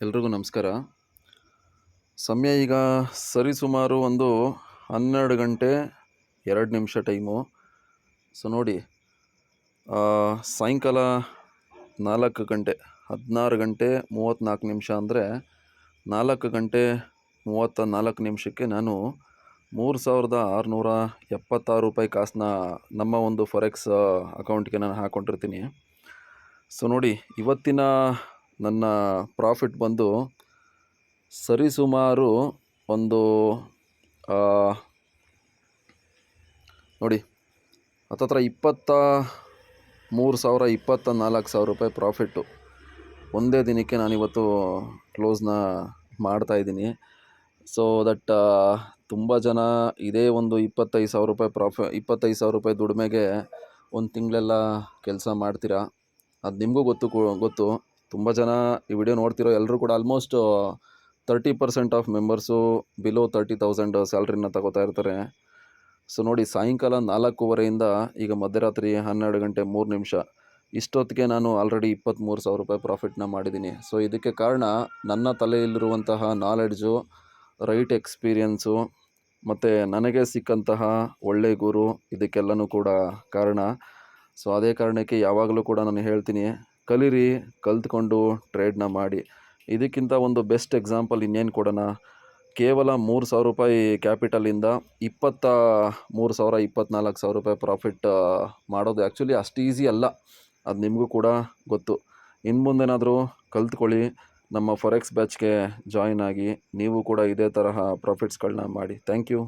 ಎಲ್ರಿಗೂ ನಮಸ್ಕಾರ. ಸಮಯ ಈಗ ಸರಿಸುಮಾರು ಒಂದು 12 ಗಂಟೆ 2 ನಿಮಿಷ ಟೈಮು. ಸೊ ನೋಡಿ, ಸಾಯಂಕಾಲ 4 ಗಂಟೆ 16 ಗಂಟೆ 34 ನಿಮಿಷ ಅಂದರೆ 4 ಗಂಟೆ 34 ನಿಮಿಷಕ್ಕೆ ನಾನು 3676 ರೂಪಾಯಿ ಕಾಸನ್ನ ನಮ್ಮ ಒಂದು ಫಾರೆಕ್ಸ್ ಅಕೌಂಟ್ಗೆ ನಾನು ಹಾಕ್ಕೊಂಡಿರ್ತೀನಿ. ಸೊ ನೋಡಿ, ಇವತ್ತಿನ ನನ್ನ ಪ್ರಾಫಿಟ್ ಬಂದು ಸರಿಸುಮಾರು ಒಂದು ನೋಡಿ ಹತ್ತತ್ರ 24,000 ರೂಪಾಯಿ ಪ್ರಾಫಿಟ್ಟು ಒಂದೇ ದಿನಕ್ಕೆ ನಾನಿವತ್ತು ಕ್ಲೋಸ್ನ ಮಾಡ್ತಾಯಿದ್ದೀನಿ. ಸೊ ದಟ್ ತುಂಬ ಜನ ಇದೇ ಒಂದು 25,000 ರೂಪಾಯಿ 25,000 ರೂಪಾಯಿ ದುಡಿಮೆಗೆ ಒಂದು ತಿಂಗಳೆಲ್ಲ ಕೆಲಸ ಮಾಡ್ತೀರಾ. ಅದು ನಿಮಗೂ ಗೊತ್ತು. ತುಂಬ ಜನ ಈ ವಿಡಿಯೋ ನೋಡ್ತಿರೋ ಎಲ್ಲರೂ ಕೂಡ ಆಲ್ಮೋಸ್ಟ್ 30% ಆಫ್ ಮೆಂಬರ್ಸು ಬಿಲೋ 30,000 ಸ್ಯಾಲ್ರಿನ ತಗೋತಾ ಇರ್ತಾರೆ. ಸೊ ನೋಡಿ, ಸಾಯಂಕಾಲ 4:15 ಈಗ ಮಧ್ಯರಾತ್ರಿ 12 ಗಂಟೆ 3 ನಿಮಿಷ ಇಷ್ಟೊತ್ತಿಗೆ ನಾನು ಆಲ್ರೆಡಿ 23,000 ರೂಪಾಯಿ ಪ್ರಾಫಿಟ್ನ ಮಾಡಿದ್ದೀನಿ. ಸೊ ಇದಕ್ಕೆ ಕಾರಣ ನನ್ನ ತಲೆಯಲ್ಲಿರುವಂತಹ ನಾಲೆಡ್ಜು, ರೈಟ್ ಎಕ್ಸ್ಪೀರಿಯನ್ಸು ಮತ್ತು ನನಗೆ ಸಿಕ್ಕಂತಹ ಒಳ್ಳೆ ಗುರು, ಇದಕ್ಕೆಲ್ಲನೂ ಕೂಡ ಕಾರಣ. ಸೊ ಅದೇ ಕಾರಣಕ್ಕೆ ಯಾವಾಗಲೂ ಕೂಡ ನಾನು ಹೇಳ್ತೀನಿ, ಕಲೀರಿ, ಕಲ್ತ್ಕೊಂಡು ಟ್ರೇಡ್ನ ಮಾಡಿ. ಇದಕ್ಕಿಂತ ಒಂದು ಬೆಸ್ಟ್ ಎಕ್ಸಾಂಪಲ್ ಇನ್ನೇನು ಕೊಡೋಣ. ಕೇವಲ 3,000 ರೂಪಾಯಿ ಕ್ಯಾಪಿಟಲಿಂದ 23,000 24,000 ರೂಪಾಯಿ ಪ್ರಾಫಿಟ್ ಮಾಡೋದು ಆ್ಯಕ್ಚುಲಿ ಅಷ್ಟು ಈಸಿ ಅಲ್ಲ. ಅದು ನಿಮಗೂ ಕೂಡ ಗೊತ್ತು. ಇನ್ನು ಮುಂದೇನಾದರೂ ಕಲ್ತ್ಕೊಳ್ಳಿ, ನಮ್ಮ ಫಾರೆಕ್ಸ್ ಬ್ಯಾಚ್ಗೆ ಜಾಯಿನ್ ಆಗಿ ನೀವು ಕೂಡ ಇದೇ ತರಹ ಪ್ರಾಫಿಟ್ಸ್ಗಳನ್ನ ಮಾಡಿ. Thank you.